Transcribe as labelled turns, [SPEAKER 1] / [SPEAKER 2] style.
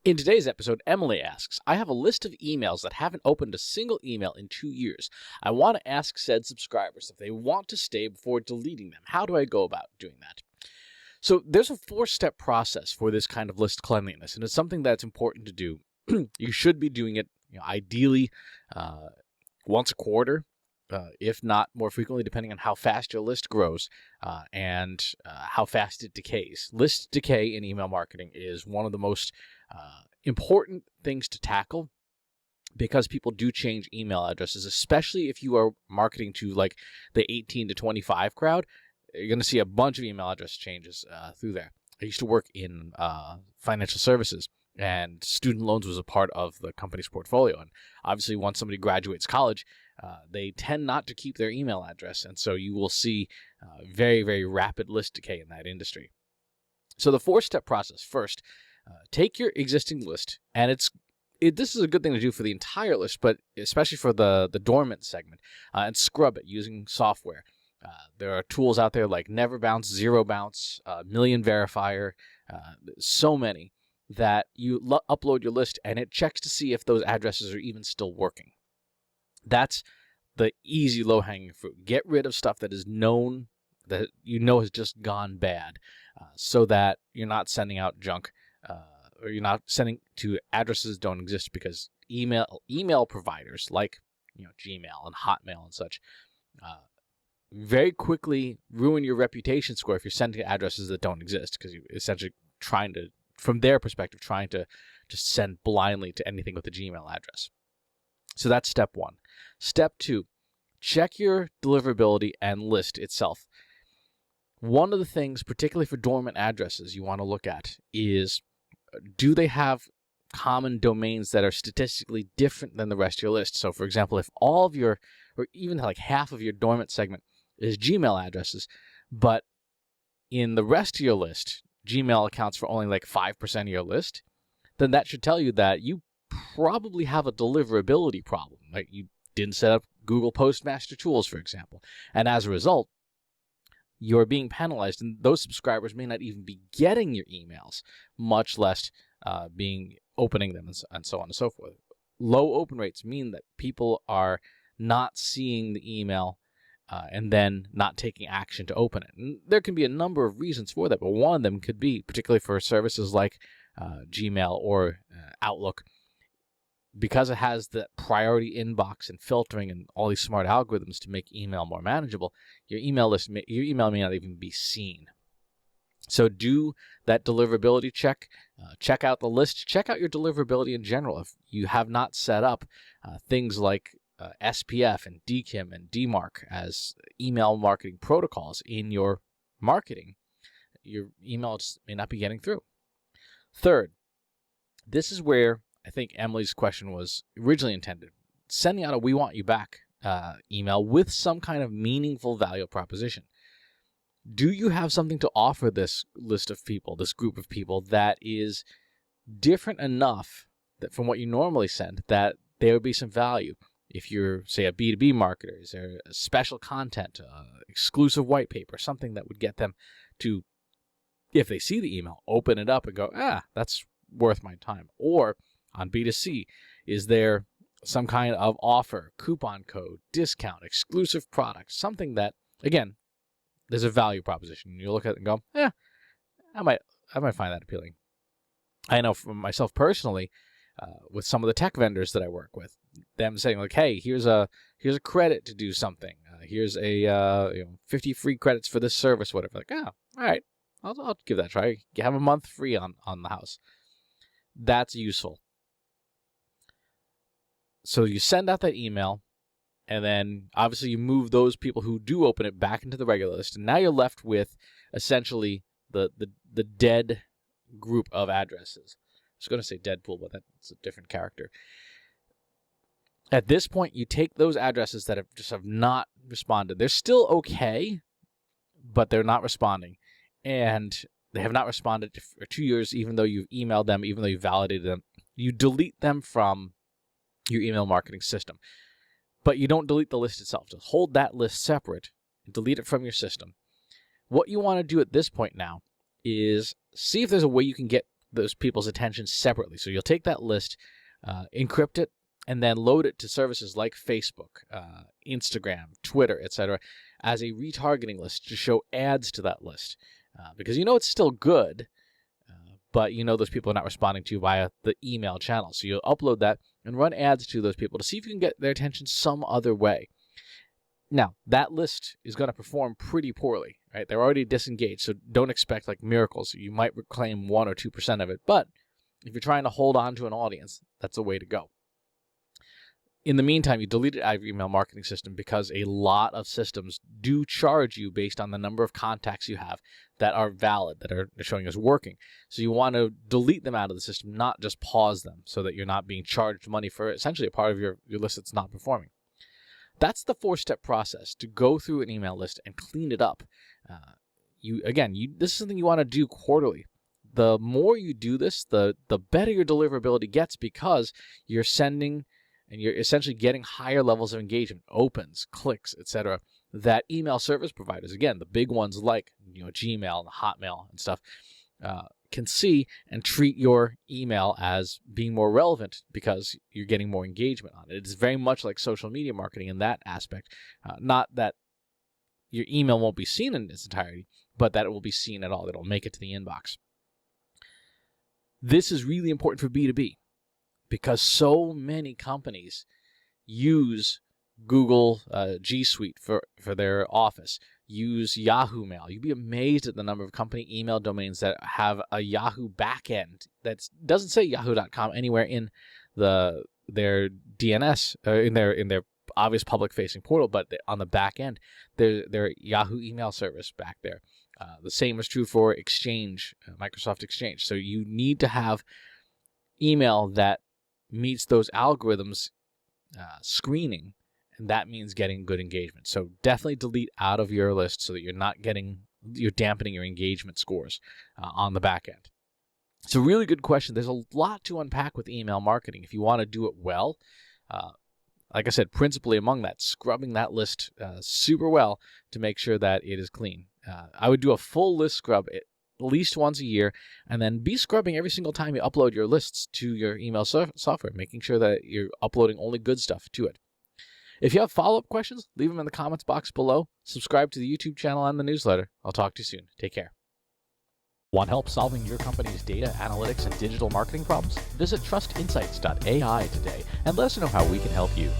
[SPEAKER 1] In today's episode, Emily asks, I have a list of emails that haven't opened a single email in 2 years. I want to ask said subscribers if they want to stay before deleting them. How do I go about doing that? So there's a 4-step process for this kind of list cleanliness, and it's something that's important to do. You should be doing it, ideally once a quarter, if not more frequently, depending on how fast your list grows and how fast it decays. List decay in email marketing is one of the most important things to tackle because people do change email addresses, especially if you are marketing to like the 18 to 25 crowd. You're going to see a bunch of email address changes through there. I used to work in financial services, and student loans was a part of the company's portfolio. And obviously, once somebody graduates college, they tend not to keep their email address, and so you will see very, very rapid list decay in that industry. So the 4-step process: first, take your existing list, and this is a good thing to do for the entire list, but especially for the dormant segment, and scrub it using software. There are tools out there like Never Bounce, Zero Bounce, Million Verifier, so many that you upload your list and it checks to see if those addresses are even still working. That's the easy, low-hanging fruit. Get rid of stuff that is known, that has just gone bad, so that you're not sending out junk, or you're not sending to addresses that don't exist, because email providers like Gmail and Hotmail and such very quickly ruin your reputation score if you're sending to addresses that don't exist, because you're essentially from their perspective, trying to just send blindly to anything with a Gmail address. So that's step 1. Step 2, check your deliverability and list itself. One of the things, particularly for dormant addresses, you want to look at is, do they have common domains that are statistically different than the rest of your list? So, for example, if all of your, or even like half of your dormant segment is Gmail addresses, but in the rest of your list, Gmail accounts for only like 5% of your list, then that should tell you that you probably have a deliverability problem. Like you didn't set up Google Postmaster Tools, for example. And as a result, you're being penalized, and those subscribers may not even be getting your emails, much less opening them and so on and so forth. Low open rates mean that people are not seeing the email and then not taking action to open it. And there can be a number of reasons for that, but one of them could be, particularly for services like Gmail or Outlook, because it has the priority inbox and filtering and all these smart algorithms to make email more manageable, your email may not even be seen. So do that deliverability check. Check out the list. Check out your deliverability in general. If you have not set up things like SPF and DKIM and DMARC as email marketing protocols in your marketing, your email just may not be getting through. Third, this is where I think Emily's question was originally intended. Sending out a "we want you back" email with some kind of meaningful value proposition. Do you have something to offer this list of people, this group of people, that is different enough that from what you normally send that there would be some value? If you're, say, a B2B marketer, is there a special content, exclusive white paper, something that would get them to, if they see the email, open it up and go, that's worth my time? Or on B2C, is there some kind of offer, coupon code, discount, exclusive product, something that, again, there's a value proposition. You look at it and go, I might find that appealing. I know for myself personally, with some of the tech vendors that I work with, them saying like, hey, here's a credit to do something. Here's a 50 free credits for this service, whatever. Like, all right, I'll give that a try. You have a month free on the house. That's useful. So you send out that email, and then obviously you move those people who do open it back into the regular list, and now you're left with essentially the dead group of addresses. I was going to say Deadpool, but that's a different character. At this point, you take those addresses that have not responded. They're still okay, but they're not responding, and they have not responded for 2 years, even though you've emailed them, even though you validated them. You delete them from your email marketing system. But you don't delete the list itself. Just hold that list separate and delete it from your system. What you want to do at this point now is see if there's a way you can get those people's attention separately. So you'll take that list, encrypt it, and then load it to services like Facebook, Instagram, Twitter, etc., as a retargeting list to show ads to that list. Because it's still good, but those people are not responding to you via the email channel. So you'll upload that and run ads to those people to see if you can get their attention some other way. Now, that list is going to perform pretty poorly, right? They're already disengaged, so don't expect like miracles. You might reclaim 1 or 2% of it, but if you're trying to hold on to an audience, that's the way to go. In the meantime, you delete it out of your email marketing system because a lot of systems do charge you based on the number of contacts you have that are valid, that are showing as working. So you want to delete them out of the system, not just pause them, so that you're not being charged money for essentially a part of your list that's not performing. That's the 4-step process to go through an email list and clean it up. This is something you want to do quarterly. The more you do this, the better your deliverability gets, because you're sending and you're essentially getting higher levels of engagement, opens, clicks, etc., that email service providers, again, the big ones like Gmail and Hotmail and stuff, can see and treat your email as being more relevant because you're getting more engagement on it. It's very much like social media marketing in that aspect. Not that your email won't be seen in its entirety, but that it will be seen at all. It'll make it to the inbox. This is really important for B2B because so many companies use Google G Suite for their Office, use Yahoo Mail. You'd be amazed at the number of company email domains that have a Yahoo backend that doesn't say yahoo.com anywhere in their DNS, in their obvious public-facing portal, but on the back end, their Yahoo email service back there. The same is true for Exchange, Microsoft Exchange. So you need to have email that meets those algorithms screening, and that means getting good engagement. So definitely delete out of your list so that you're dampening your engagement scores on the back end. It's a really good question. There's a lot to unpack with email marketing if you want to do it well. Like I said, principally among that, scrubbing that list super well to make sure that it is clean. I would do a full list scrub at least once a year, and then be scrubbing every single time you upload your lists to your email software, making sure that you're uploading only good stuff to it. If you have follow-up questions, leave them in the comments box below. Subscribe to the YouTube channel and the newsletter. I'll talk to you soon. Take care. Want help solving your company's data, analytics, and digital marketing problems? Visit trustinsights.ai today and let us know how we can help you.